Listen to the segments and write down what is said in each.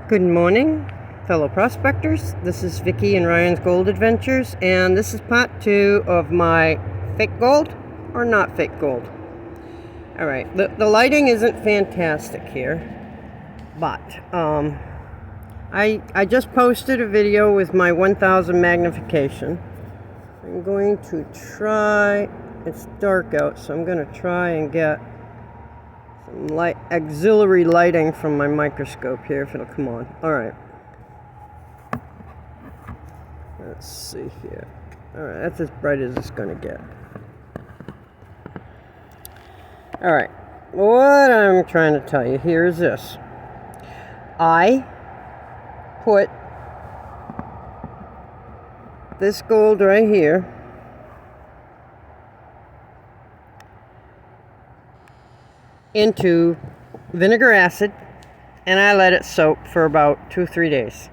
Good morning, fellow prospectors. This is Vicki and Ryan's Gold Adventures, and this is part 2 of my fake gold or not fake gold. Alright, the lighting isn't fantastic here, but I just posted a video with my 1000 magnification. I'm going to try, it's dark out, so I'm going to try and get some auxiliary lighting from my microscope here, if it'll come on. Alright. Let's see here. Alright, that's as bright as it's going to get. Alright, what I'm trying to tell you here is this. I put this gold right here into vinegar acid, and I let it soak for about 2-3 days.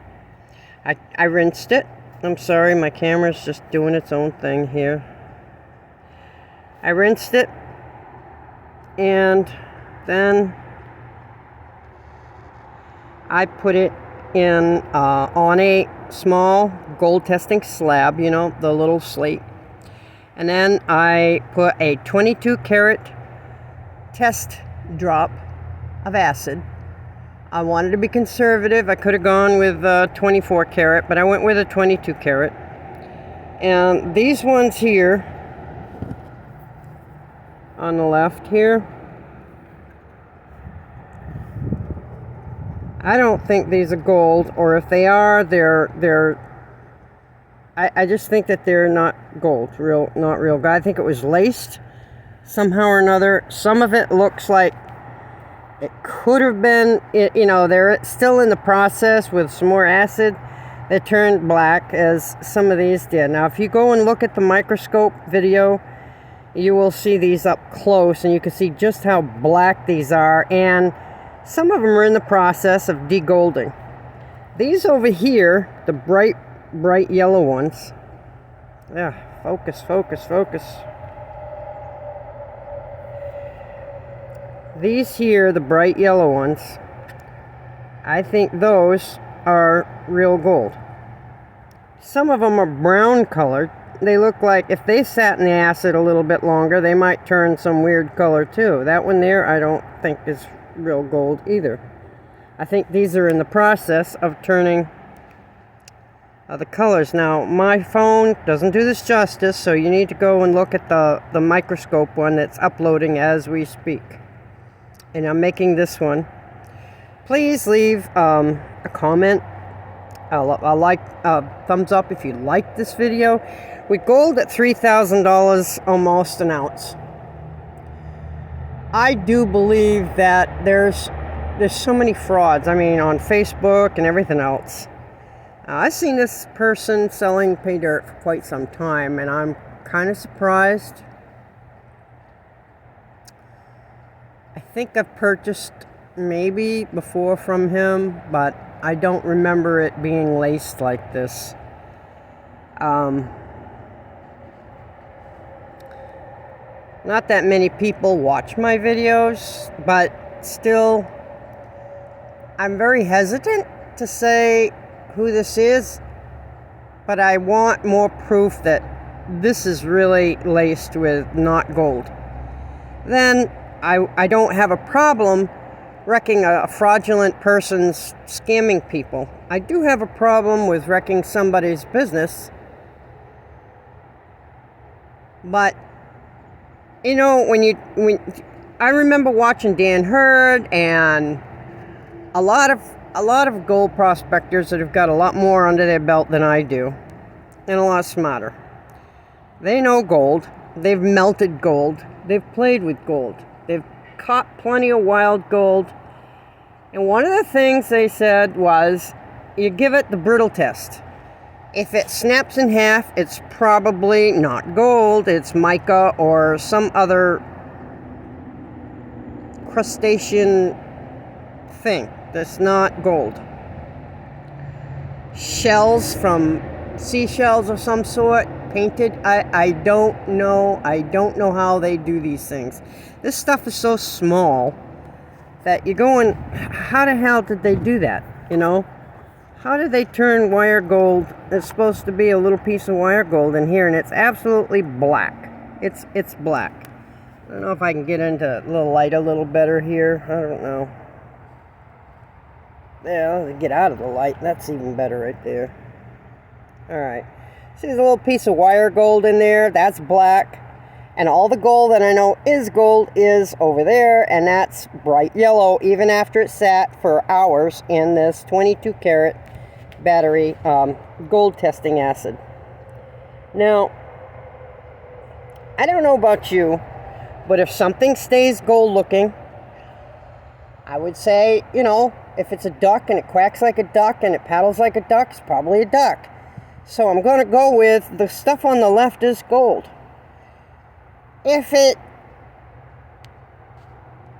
I rinsed it. I'm sorry, my camera's just doing its own thing here. I rinsed it, and then I put it in on a small gold testing slab, you know, the little slate. And then I put a 22 karat test drop of acid. I wanted to be conservative. I could have gone with 24 karat, but I went with a 22 karat. And these ones here on the left here, I don't think these are gold, or if they are, I just think that they're not gold, not real gold. I think it was laced somehow or another. Some of it looks like it could have been, you know, they're still in the process with some more acid that turned black, as some of these did. Now, if you go and look at the microscope video, you will see these up close, and you can see just how black these are, and some of them are in the process of degolding. These over here, the bright yellow ones, yeah, focus. These here, the bright yellow ones, I think those are real gold. Some of them are brown colored. They look like if they sat in the acid a little bit longer, they might turn some weird color too. That one there, I don't think is real gold either. I think these are in the process of turning the colors. Now, my phone doesn't do this justice, so you need to go and look at the microscope one that's uploading as we speak. And I'm making this one. Please leave a comment, a thumbs up if you like this video. With gold at $3,000 almost an ounce, I do believe that there's so many frauds. I mean, on Facebook and everything else. I've seen this person selling pay dirt for quite some time, and I'm kind of surprised. I think I've purchased maybe before from him, but I don't remember it being laced like this. Not that many people watch my videos, but still, I'm very hesitant to say who this is, but I want more proof that this is really laced with not gold. Then I don't have a problem wrecking a fraudulent person's scamming people. I do have a problem with wrecking somebody's business, but you know, when I remember watching Dan Hurd and a lot of gold prospectors that have got a lot more under their belt than I do, and a lot smarter. They know gold. They've melted gold. They've played with gold. They've caught plenty of wild gold. And one of the things they said was, you give it the brittle test. If it snaps in half, it's probably not gold. It's mica or some other crustacean thing that's not gold. Shells from seashells of some sort, painted. I don't know. I don't know how they do these things. This stuff is so small that you're going, how the hell did they do that? you know? How did they turn wire gold? It's supposed to be a little piece of wire gold in here, and it's absolutely black. It's black. I don't know if I can get into a little light a little better here. I don't know. Yeah, I'll get out of the light. That's even better right there. Alright. See, there's a little piece of wire gold in there. That's black. And all the gold that I know is gold is over there. And that's bright yellow, even after it sat for hours in this 22 karat battery gold testing acid. Now, I don't know about you, but if something stays gold looking, I would say, you know, if it's a duck and it quacks like a duck and it paddles like a duck, it's probably a duck. So I'm going to go with the stuff on the left is gold. If it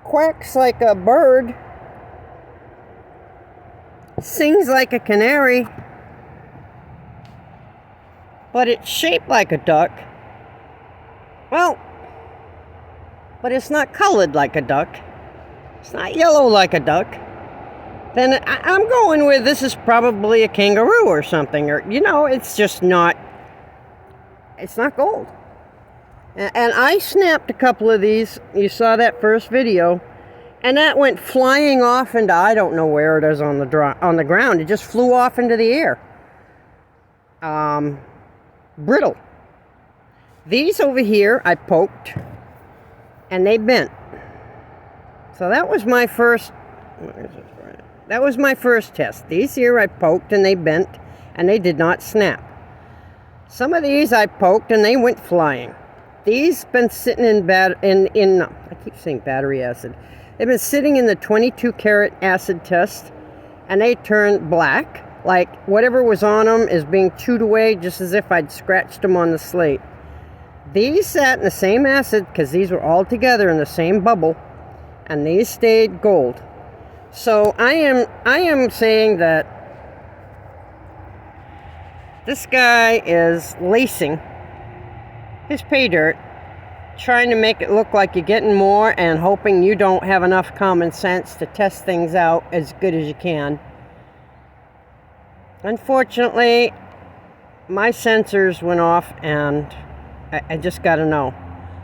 quacks like a bird, sings like a canary, but it's shaped like a duck, well, but it's not colored like a duck, it's not yellow like a duck, then I'm going with this is probably a kangaroo or something, or, you know, it's just not, it's not gold. And I snapped a couple of these. You saw that first video, and that went flying off into, I don't know where it is on the ground. It just flew off into the air. Brittle. These over here I poked, and they bent. So that was my first. That was my first test. These here I poked and they bent, and they did not snap. Some of these I poked and they went flying. These been sitting in I keep saying battery acid. They've been sitting in the 22 karat acid test, and they turned black, like whatever was on them is being chewed away, just as if I'd scratched them on the slate. These sat in the same acid because these were all together in the same bubble, and these stayed gold. So I am saying that this guy is lacing his pay dirt, trying to make it look like you're getting more and hoping you don't have enough common sense to test things out as good as you can. Unfortunately, my sensors went off and I just got to know.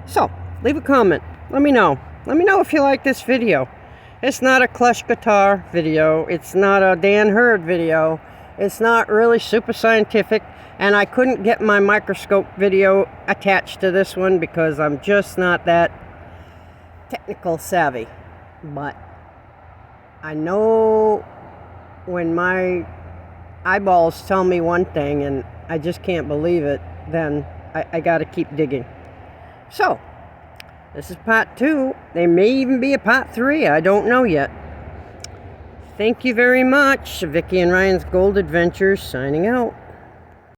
So, leave a comment. Let me know. Let me know if you like this video. It's not a Clutch Guitar video. It's not a Dan Hurd video. It's not really super scientific. And I couldn't get my microscope video attached to this one because I'm just not that technical savvy. But I know when my eyeballs tell me one thing and I just can't believe it, then I got to keep digging. So, this is part 2. There may even be a part 3. I don't know yet. Thank you very much. Vicki and Ryan's Gold Adventures signing out.